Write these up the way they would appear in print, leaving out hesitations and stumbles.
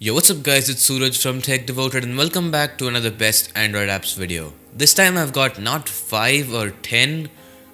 Yo, what's up guys, it's Suraj from Tech Devoted and welcome back to another best Android apps video. This time I've got not 5 or 10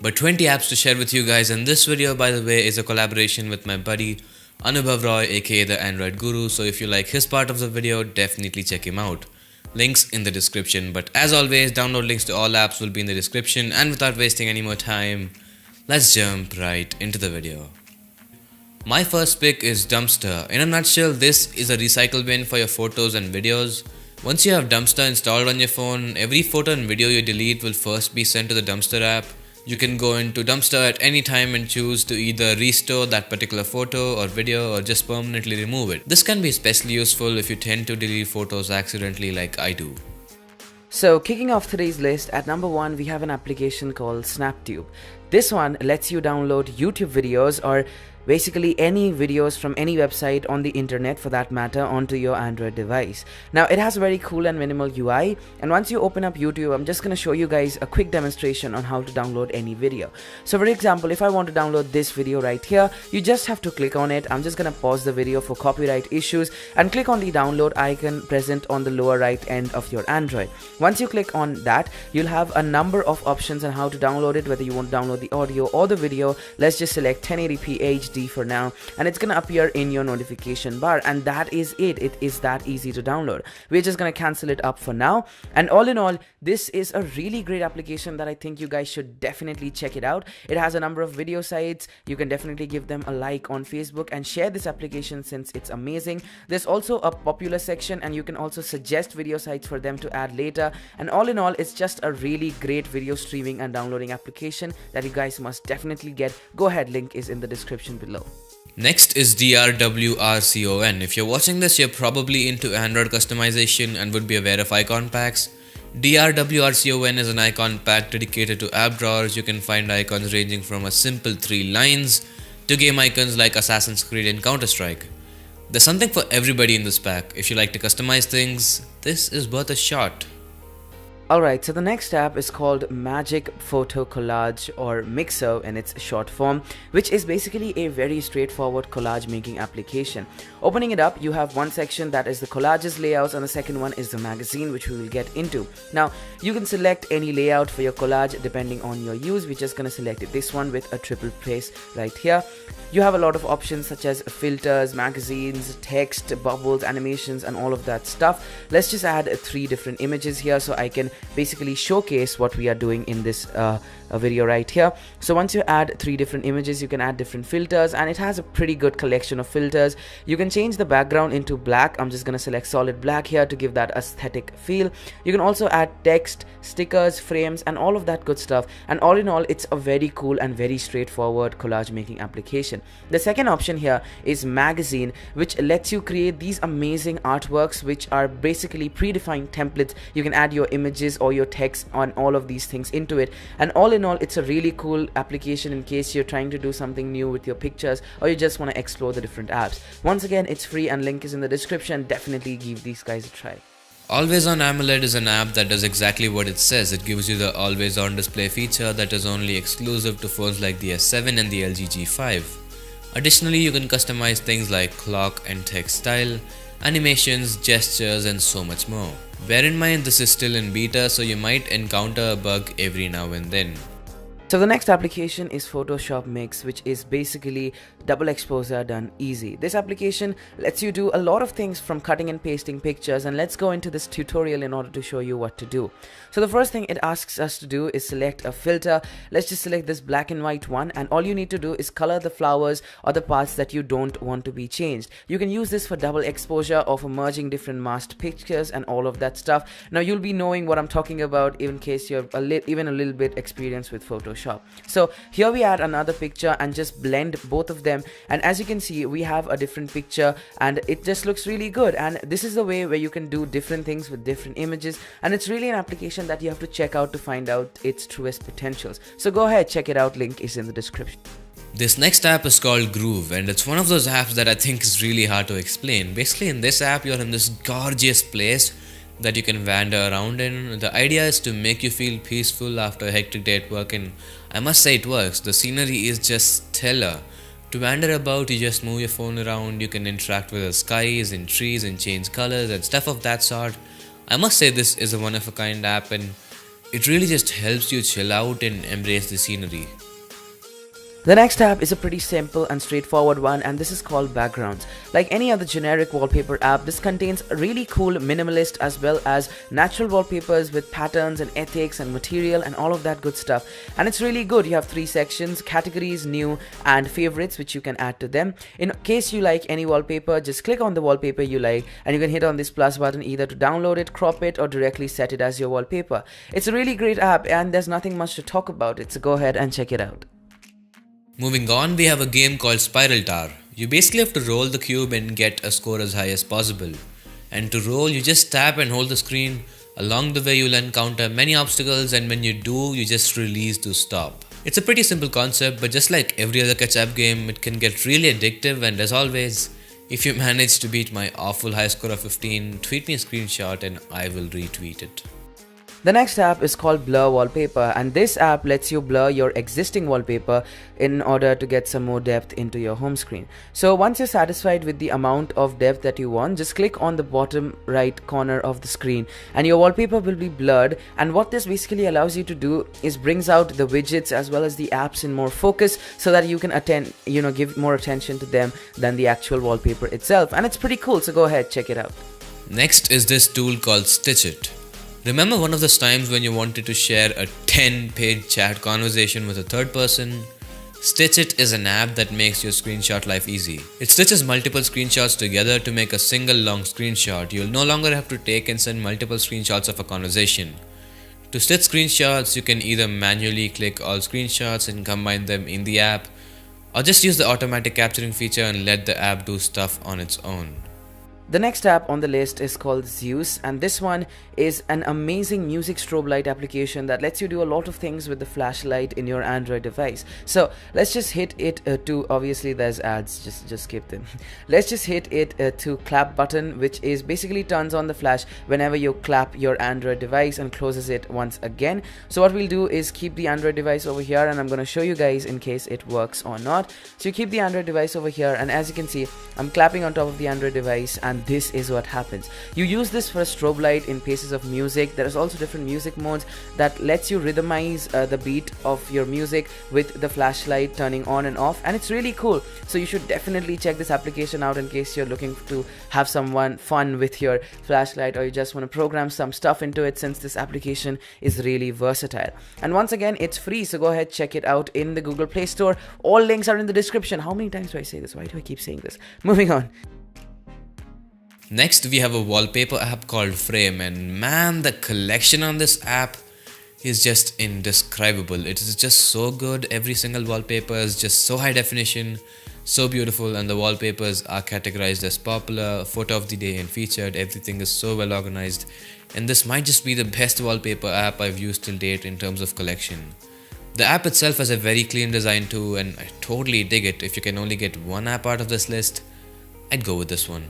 but 20 apps to share with you guys, and this video by the way is a collaboration with my buddy Anubhav aka the Android Guru, so if you like his part of the video definitely check him out. Links in the description, but as always download links to all apps will be in the description, and without wasting any more time, let's jump right into the video. My first pick is Dumpster. In a nutshell, this is a recycle bin for your photos and videos. Once you have Dumpster installed on your phone, every photo and video you delete will first be sent to the Dumpster app. You can go into Dumpster at any time and choose to either restore that particular photo or video or just permanently remove it. This can be especially useful if you tend to delete photos accidentally like I do. So kicking off today's list, at number 1 we have an application called SnapTube. This one lets you download YouTube videos or basically any videos from any website on the internet for that matter onto your Android device. Now it has a very cool and minimal UI, and once you open up YouTube, I'm just going to show you guys a quick demonstration on how to download any video. So for example, if I want to download this video right here, you just have to click on it. I'm just going to pause the video for copyright issues and click on the download icon present on the lower right end of your Android. Once you click on that, you'll have a number of options on how to download it, whether you want to download the audio or the video. Let's just select 1080p HD for now, and it's gonna appear in your notification bar, and that is it. It is that easy to download. We're just gonna cancel it up for now, and all in all, this is a really great application that I think you guys should definitely check it out. It has a number of video sites. You can definitely give them a like on Facebook and share this application since it's amazing. There's also a popular section, and you can also suggest video sites for them to add later, and all in all, it's just a really great video streaming and downloading application that you guys must definitely get. Go ahead, link is in the description below. Next is DRWRCON. If you're watching this, you're probably into Android customization and would be aware of icon packs. DRWRCON is an icon pack dedicated to app drawers. You can find icons ranging from a simple 3 lines to game icons like Assassin's Creed and Counter-Strike. There's something for everybody in this pack. If you like to customize things, this is worth a shot. Alright, so the next app is called Magic Photo Collage, or Mixer in its short form, which is basically a very straightforward collage making application. Opening it up, you have one section that is the collages layouts, and the second one is the magazine, which we will get into. Now, you can select any layout for your collage depending on your use. We're just going to select this one with a triple press right here. You have a lot of options such as filters, magazines, text, bubbles, animations, and all of that stuff. Let's just add 3 different images here so I can basically showcase what we are doing in this video right here. So once you add 3 different images, you can add different filters, and it has a pretty good collection of filters. You can change the background into black. I'm just going to select solid black here to give that aesthetic feel. You can also add text, stickers, frames, and all of that good stuff, and all in all, it's a very cool and very straightforward collage making application. The second option here is magazine, which lets you create these amazing artworks which are basically predefined templates. You can add your images or your text on all of these things into it, and all in all, it's a really cool application in case you're trying to do something new with your pictures or you just want to explore the different apps. Once again, it's free and link is in the description. Definitely give these guys a try. Always On AMOLED is an app that does exactly what it says. It gives you the always on display feature that is only exclusive to phones like the S7 and the LG G5. Additionally, you can customize things like clock and text style, animations, gestures, and so much more. Bear in mind this is still in beta, so you might encounter a bug every now and then. So the next application is Photoshop Mix, which is basically double exposure done easy. This application lets you do a lot of things from cutting and pasting pictures, and let's go into this tutorial in order to show you what to do. So the first thing it asks us to do is select a filter. Let's just select this black and white one, and all you need to do is color the flowers or the parts that you don't want to be changed. You can use this for double exposure or for merging different masked pictures and all of that stuff. Now you'll be knowing what I'm talking about in case you're even a little bit experienced with Photoshop. So here we add another picture and just blend both of them, and as you can see, we have a different picture and it just looks really good. And this is the way where you can do different things with different images, and it's really an application that you have to check out to find out its truest potentials. So go ahead, check it out, link is in the description. This next app is called Groove, and it's one of those apps that I think is really hard to explain. Basically, in this app, you're in this gorgeous place that you can wander around in. The idea is to make you feel peaceful after a hectic day at work, and I must say it works. The scenery is just stellar. To wander about, you just move your phone around, you can interact with the skies and trees and change colors and stuff of that sort. I must say, this is a one of a kind app, and it really just helps you chill out and embrace the scenery. The next app is a pretty simple and straightforward one, and this is called Backgrounds. Like any other generic wallpaper app, this contains really cool minimalist as well as natural wallpapers with patterns and ethics and material and all of that good stuff. And it's really good. You have 3 sections: categories, new, and favorites, which you can add to them. In case you like any wallpaper, just click on the wallpaper you like and you can hit on this plus button either to download it, crop it, or directly set it as your wallpaper. It's a really great app and there's nothing much to talk about it, so go ahead and check it out. Moving on, we have a game called Spiral Tower. You basically have to roll the cube and get a score as high as possible. And to roll, you just tap and hold the screen. Along the way, you'll encounter many obstacles, and when you do, you just release to stop. It's a pretty simple concept, but just like every other catch-up game, it can get really addictive, and as always, if you manage to beat my awful high score of 15, tweet me a screenshot and I will retweet it. The next app is called Blur Wallpaper, and this app lets you blur your existing wallpaper in order to get some more depth into your home screen. So once you're satisfied with the amount of depth that you want, just click on the bottom right corner of the screen and your wallpaper will be blurred. And what this basically allows you to do is brings out the widgets as well as the apps in more focus so that you can give more attention to them than the actual wallpaper itself. And it's pretty cool, so go ahead, check it out. Next is this tool called Stitch It. Remember one of those times when you wanted to share a 10-page chat conversation with a third person? Stitch It is an app that makes your screenshot life easy. It stitches multiple screenshots together to make a single long screenshot. You'll no longer have to take and send multiple screenshots of a conversation. To stitch screenshots, you can either manually click all screenshots and combine them in the app, or just use the automatic capturing feature and let the app do stuff on its own. The next app on the list is called Zeus, and this one is an amazing music strobe light application that lets you do a lot of things with the flashlight in your Android device. So let's just hit it to, obviously there's ads, just skip them. Let's just hit it to clap button, which is basically turns on the flash whenever you clap your Android device and closes it once again. So what we'll do is keep the Android device over here, and I'm going to show you guys in case it works or not. So you keep the Android device over here, and as you can see, I'm clapping on top of the Android device, and this is what happens. You use this for a strobe light in places of music. There is also different music modes that lets you rhythmize the beat of your music with the flashlight turning on and off, and it's really cool. So you should definitely check this application out in case you're looking to have someone fun with your flashlight, or you just want to program some stuff into it, since this application is really versatile. And once again, it's free, so go ahead, check it out in the Google Play Store. All links are in the description. How many times do I say this? Why do I keep saying this? Moving on. Next, we have a wallpaper app called Frame, and man, the collection on this app is just indescribable. It is just so good. Every single wallpaper is just so high definition, so beautiful, and the wallpapers are categorized as popular, photo of the day, and featured. Everything is so well organized, and this might just be the best wallpaper app I've used till date in terms of collection. The app itself has a very clean design too, and I totally dig it. If you can only get one app out of this list, I'd go with this one.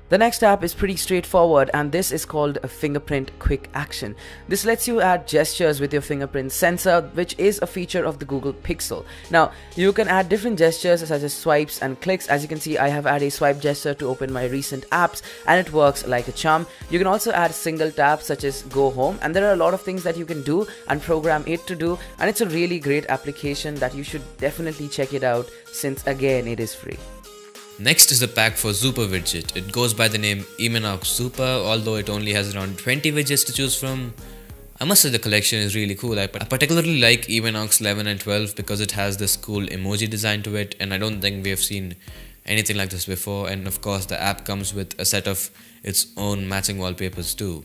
The next app is pretty straightforward, and this is called a Fingerprint Quick Action. This lets you add gestures with your fingerprint sensor, which is a feature of the Google Pixel. Now, you can add different gestures such as swipes and clicks. As you can see, I have added a swipe gesture to open my recent apps, and it works like a charm. You can also add single taps such as go home, and there are a lot of things that you can do and program it to do, and it's a really great application that you should definitely check it out, since again, it is free. Next is the pack for Super widget. It goes by the name Eminox Super, although it only has around 20 widgets to choose from. I must say the collection is really cool. I particularly like Eminox 11 and 12 because it has this cool emoji design to it, and I don't think we have seen anything like this before. And of course, the app comes with a set of its own matching wallpapers too.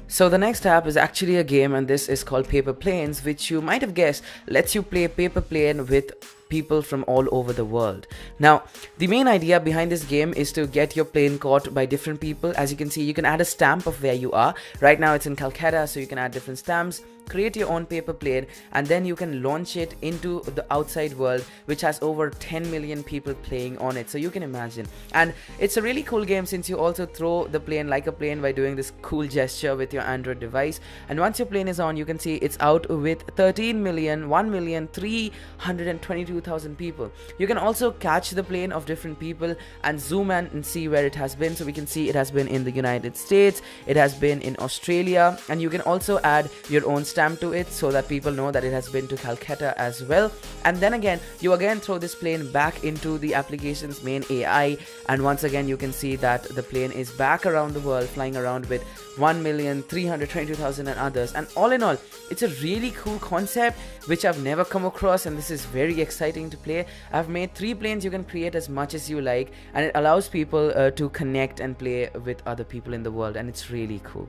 So the next app is actually a game, and this is called Paper Planes, which you might have guessed lets you play paper plane with people from all over the world. Now, the main idea behind this game is to get your plane caught by different people. As you can see, you can add a stamp of where you are. Right now it's in Calcutta, so you can add different stamps. create your own paper plane, and then you can launch it into the outside world, which has over 10 million people playing on it. So you can imagine. And it's a really cool game, since you also throw the plane like a plane by doing this cool gesture with your Android device. And once your plane is on, you can see it's out with 1,322,000 people. You can also catch the plane of different people and zoom in and see where it has been. So we can see it has been in the United States, it has been in Australia, and you can also add your own stamp to it so that people know that it has been to Calcutta as well. And then again, you again throw this plane back into the application's main AI, and once again you can see that the plane is back around the world, flying around with 1,322,000 and others. And all in all, it's a really cool concept which I've never come across, and this is very exciting to play. I've made 3 planes. You can create as much as you like, and it allows people to connect and play with other people in the world, and it's really cool.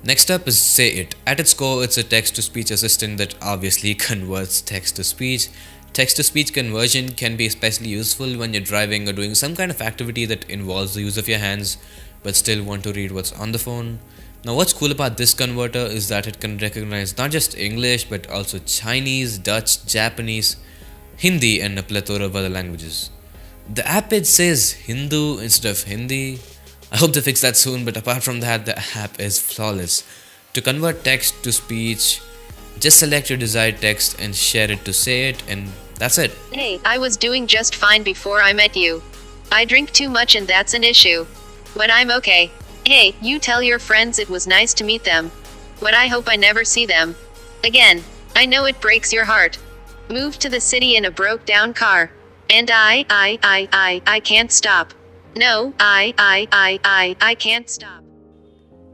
Next up is Say It. At its core, it's a text-to-speech assistant that obviously converts text to speech. Text-to-speech conversion can be especially useful when you're driving or doing some kind of activity that involves the use of your hands, but still want to read what's on the phone. Now, what's cool about this converter is that it can recognize not just English, but also Chinese, Dutch, Japanese, Hindi, and a plethora of other languages. The app page says Hindu instead of Hindi. I hope to fix that soon, but apart from that, the app is flawless. To convert text to speech, just select your desired text and share it to Say It, and that's it. Hey, I was doing just fine before I met you. I drink too much and that's an issue. When I'm okay. Hey, you tell your friends it was nice to meet them. But I hope I never see them again. I know it breaks your heart. Moved to the city in a broke down car. And I can't stop. No, I can't stop.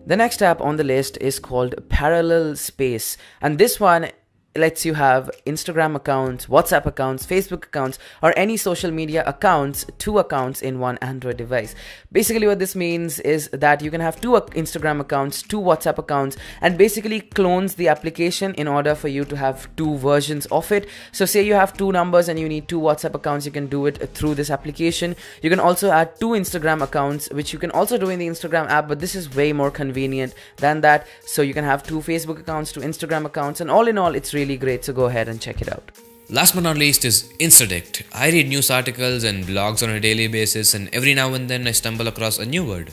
The next app on the list is called Parallel Space, and this one lets you have Instagram accounts, WhatsApp accounts, Facebook accounts, or any social media accounts, 2 accounts in one Android device. Basically what this means is that you can have 2 Instagram accounts, 2 WhatsApp accounts, and basically clones the application in order for you to have 2 versions of it. So say you have 2 numbers and you need 2 WhatsApp accounts, you can do it through this application. You can also add 2 Instagram accounts, which you can also do in the Instagram app, but this is way more convenient than that. So you can have 2 Facebook accounts, 2 Instagram accounts, and all in all, it's really great, so go ahead and check it out. Last but not least is Instadict. I read news articles and blogs on a daily basis, and every now and then I stumble across a new word.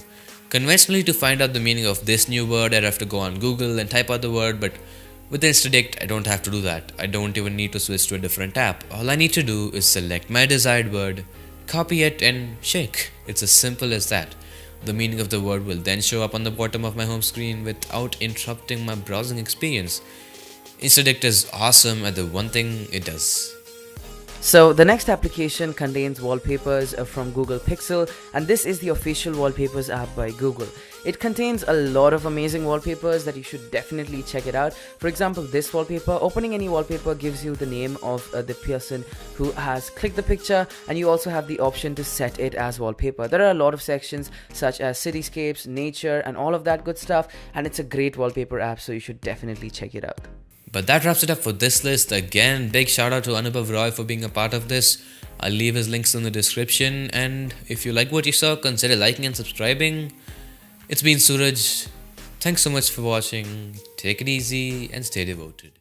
Conventionally, to find out the meaning of this new word, I'd have to go on Google and type out the word, but with Instadict, I don't have to do that. I don't even need to switch to a different app. All I need to do is select my desired word, copy it, and shake. It's as simple as that. The meaning of the word will then show up on the bottom of my home screen without interrupting my browsing experience. Instadict is awesome at the one thing it does. So the next application contains wallpapers from Google Pixel, and this is the official wallpapers app by Google. It contains a lot of amazing wallpapers that you should definitely check it out. For example, this wallpaper, opening any wallpaper gives you the name of the person who has clicked the picture, and you also have the option to set it as wallpaper. There are a lot of sections such as cityscapes, nature, and all of that good stuff, and it's a great wallpaper app, so you should definitely check it out. But that wraps it up for this list. Again, big shout out to Anubhav Roy for being a part of this. I'll leave his links in the description, and if you like what you saw, consider liking and subscribing. It's been Suraj. Thanks so much for watching. Take it easy and stay devoted.